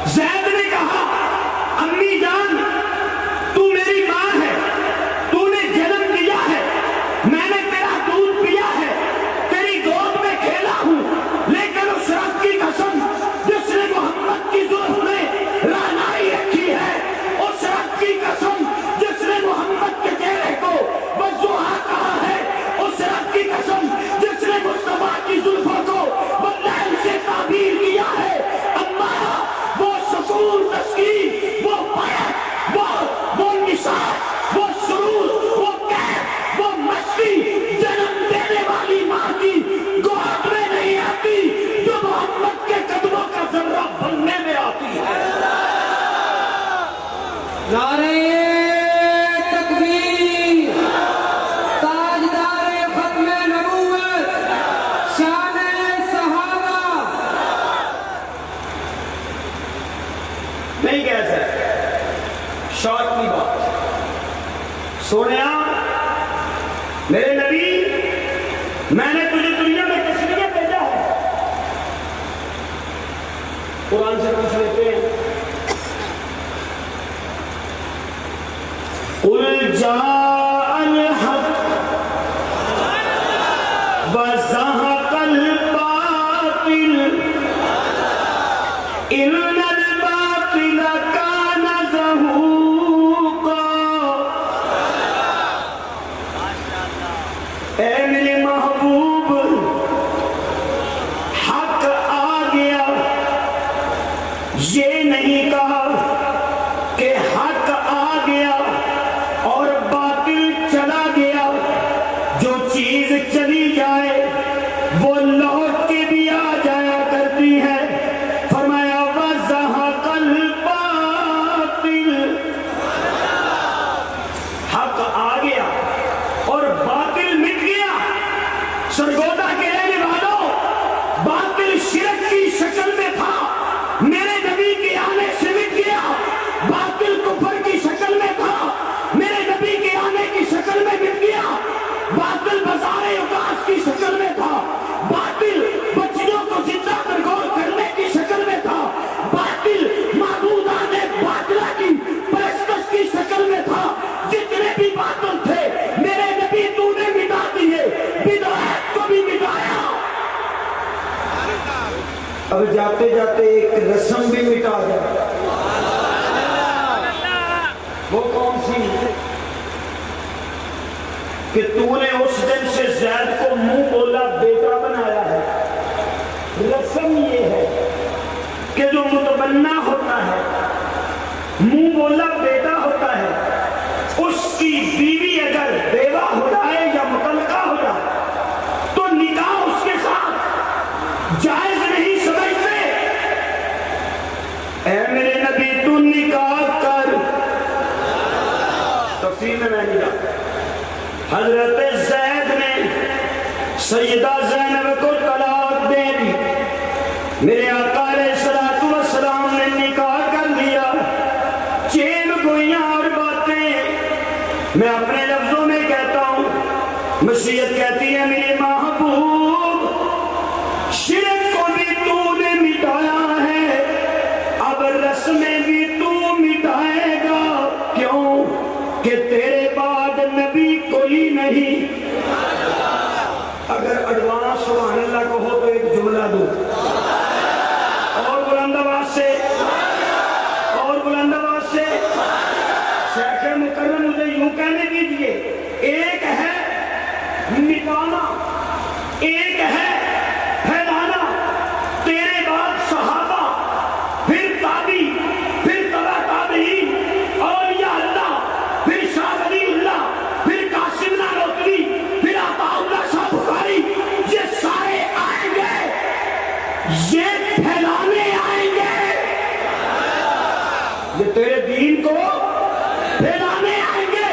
زید نے کہا امی جان تو میری ماں ہے، تو نے جنم دیا ہے، میں نے تیرا دودھ پیا ہے، تیری گود میں کھیلا ہوں، لیکن اس رب کی قسم جس نے محمد کی زلف میں رعنائی رکھی ہے، اس رب کی قسم جس نے محمد کے چہرے کو وضحا کہا ہے، اس رب کی قسم جس نے مصطفیٰ کی زلفوں کو واللیل سے تعبیر کیا ہے، اما وہ سکون تسکین، وہ بیعت، وہ نشاط، وہ سرور، وہ کیف، وہ مستی جنم دینے والی ماں کی گود میں نہیں آتی جو محمد کے قدموں کا ذرہ بننے میں آتی ہے۔ نعرہ تکبیر، تاجدار ختم نبوت، شان صحابہ۔ نہیں کہہ سکتے شوق کی بات سونیا میرے نبی، میں نے تجھے دنیا میں کس لیے بھیجا ہے؟ قرآن سے پوچھ لیتے ہیں، قل جاء الحق وزهق الباطل ان الباطل كان زهوقا۔ اے میرے محبوب، حق آ گیا، یہ نہیں کہا کہ حق آ گیا اور باطل چلا گیا۔ جو چیز چلی جائے وہ لوٹ کے بھی آ جایا کرتی ہے۔ فرمایا وَزَهَقَ الْبَاطِلُ، حق آ گیا اور باطل مٹ گیا۔ سرگودا کے رہنے والوں، باطل شرک کی شکل میں تھا، میرے نبی کے آنے سے مٹ گیا۔ باطل کفر کی شکل میں تھا، میرے نبی کے آنے کی شکل میں مٹ گیا۔ باطل بازار اقاص کی شکل میں تھا، باطل بچیوں کو زندہ درگور کرنے کی شکل میں تھا، باطل معبودان باطلہ کی پرستش کی شکل میں تھا۔ جتنے بھی باطل تھے میرے نبی تو نے مٹا دیے، بدعت کو بھی مٹایا۔ اب جاتے جاتے ایک رسم بھی مٹا جائے، وہ کون سی کہ تو نے اس دن سے زید کو منہ بولا بیٹا بنایا ہے۔ رسم یہ ہے کہ جو متبنہ ہوتا ہے، منہ بولا بیٹا ہوتا ہے، اس کی بیوی اگر بیوہ ہو جائے یا مطلقہ ہو جائے تو نکاح اس کے ساتھ جائز نہیں سمجھتے۔ اے میرے نبی تو نکاح کر۔ تفصیل میں نہیں جاتا۔ حضرت زید نے سیدہ زینب کو طلاق دے دی، میرے آقا علیہ الصلوۃ والسلام نے نکاح کر دیا۔ چین گوئیاں اور باتیں میں اپنے لفظوں میں کہتا ہوں، مشیت کہتی ہے میرے محبوب، شرک کو بھی تو نے مٹایا ہے، اب رسمیں بھی تو مٹائے گا۔ کیوں کہ تیرے بعد نبی کوئی نہیں۔ اگر ایڈوانس سبحان اللہ کہو تو ایک جملہ دو، اور بلند آواز سے، اور بلند آواز سے۔ شیخ مکرم مجھے یوں کہنے دیجئے، ایک ہے مٹانا، ایک ہے پھیلانا۔ تیرے بعد صحابہ، پھر تابعی، پھر تبع تابعین، اولیاء اللہ، پھر شاہ ولی اللہ، پھر قاسم نانوتوی، پھر عطا اللہ شاہ بخاری، یہ سارے آئیں گے، یہ پھیلانے آئیں گے، یہ تیرے دین کو پھیلانے آئیں گے۔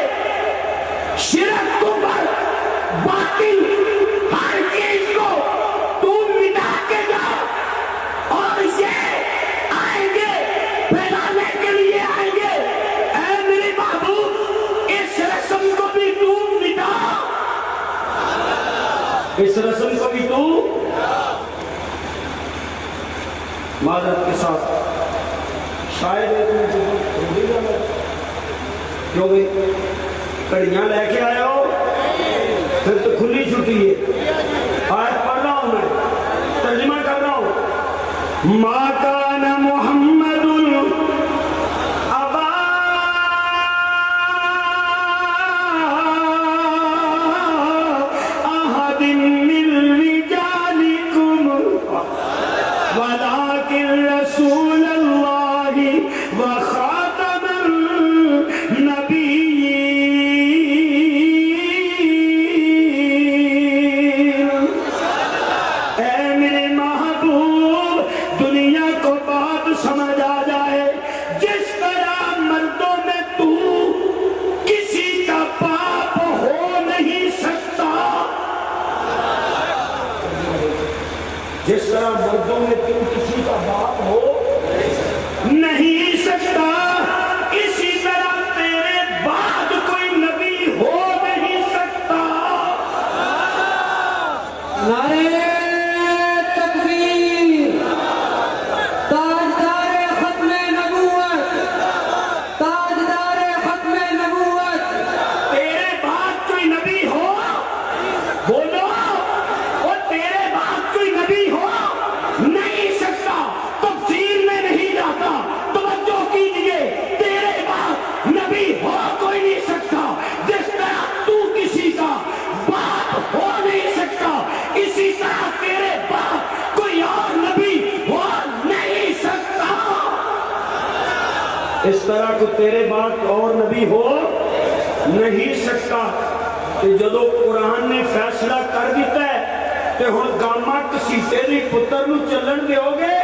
شرک کفر باطل ہر چیز کو تو مٹا کے جا، اور یہ آئیں گے پھیلانے کے لیے آئیں گے۔ اے میرے محبوب، اس رسم کو بھی تو مٹا، اس رسم کو بھی تو معذرت کے ساتھ شاید کیوں بھائی کڑیاں لے کے آئے ہو پھر تو کھلی چھٹی ہے آیت پڑھ رہا ہوں میں ترجمہ کر رہا ہوں ما کان محمد ابا احد من رجالکم ولکن رسول اللہ وخاتم النبیین اے میرے محبوب دنیا کو بات سمجھ آ جائے جس طرح مردوں میں تو کسی کا باپ ہو نہیں سکتا جس طرح مردوں میں تو کسی کا باپ ہو نہیں سکتا اسی طرح تیرے بعد کوئی نبی ہو نہیں سکتا نعرے تکبیر تاجدار ختم نبوت تاجدار ختم نبوت تیرے بعد کوئی نبی ہو بولو اور تیرے بعد کوئی نبی ہو نہیں سکتا تفسیر میں نہیں جاتا توجہ کیجئے تیرے بعد نبی ہو کوئی نہیں سکتا جس طرح تو کسی کا باپ ہو نہیں سکتا اسی طرح تیرے بعد کوئی اور نبی ہو نہیں سکتا اس طرح کو تیرے بعد اور نبی ہو نہیں سکتا کہ جدو قرآن نے فیصلہ کر دیتا ہے کہ ہن گاما کسیٹے دی پتر نو چلن دیو گے